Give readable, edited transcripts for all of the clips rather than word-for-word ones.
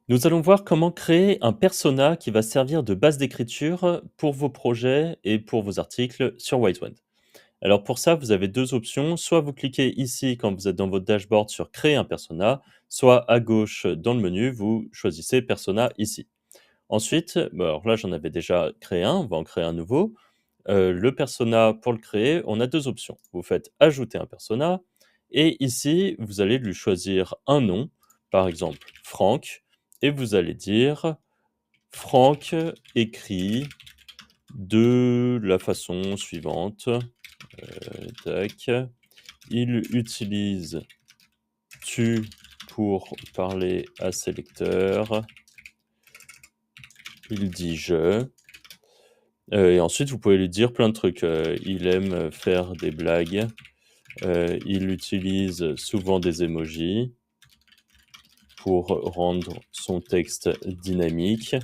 Nous allons voir comment créer un persona qui va servir de base d'écriture pour vos projets et pour vos articles sur Whitewand. Alors pour ça, vous avez deux options. Soit vous cliquez ici quand vous êtes dans votre dashboard sur créer un persona, soit à gauche dans le menu, vous choisissez persona ici. Ensuite, alors là j'en avais déjà créé un, on va en créer un nouveau. Le persona, pour le créer, on a deux options. Vous faites ajouter un persona et ici, vous allez lui choisir un nom, par exemple Franck, et vous allez dire Franck écrit de la façon suivante. Tac. Il utilise tu pour parler à ses lecteurs. Il dit je. Et ensuite, vous pouvez lui dire plein de trucs. Il aime faire des blagues. Il utilise souvent des emojis pour rendre son texte dynamique.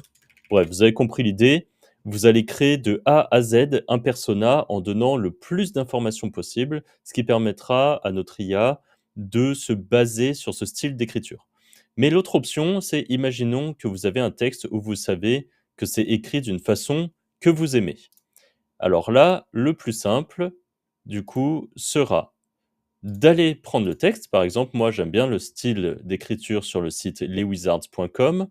Bref, vous avez compris l'idée. Vous allez créer de A à Z un persona en donnant le plus d'informations possible, ce qui permettra à notre IA de se baser sur ce style d'écriture. Mais l'autre option, c'est imaginons que vous avez un texte où vous savez que c'est écrit d'une façon que vous aimez. Alors là, le plus simple, du coup, sera d'aller prendre le texte. Par exemple, moi, j'aime bien le style d'écriture sur le site leswizards.com.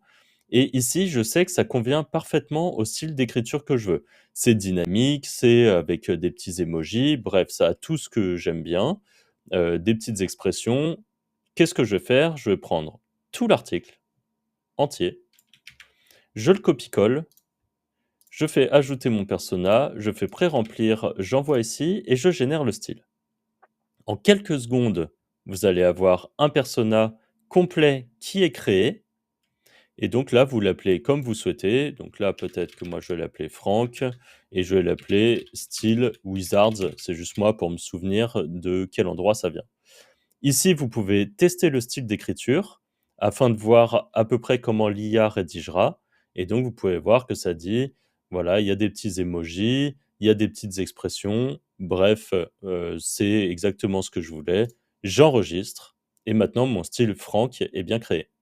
Et ici, je sais que ça convient parfaitement au style d'écriture que je veux. C'est dynamique, c'est avec des petits emojis, bref, ça a tout ce que j'aime bien, des petites expressions. Qu'est-ce que je vais faire? Je vais prendre tout l'article entier, je le copie-colle, je fais ajouter mon persona, je fais pré-remplir, j'envoie ici et je génère le style. En quelques secondes, vous allez avoir un persona complet qui est créé. Et donc là, vous l'appelez comme vous souhaitez. Donc là, peut-être que moi, je vais l'appeler Franck et je vais l'appeler Style Wizards. C'est juste moi pour me souvenir de quel endroit ça vient. Ici, vous pouvez tester le style d'écriture afin de voir à peu près comment l'IA rédigera. Et donc, vous pouvez voir que ça dit, voilà, il y a des petits emojis, il y a des petites expressions. Bref, c'est exactement ce que je voulais. J'enregistre et maintenant, mon style Franck est bien créé.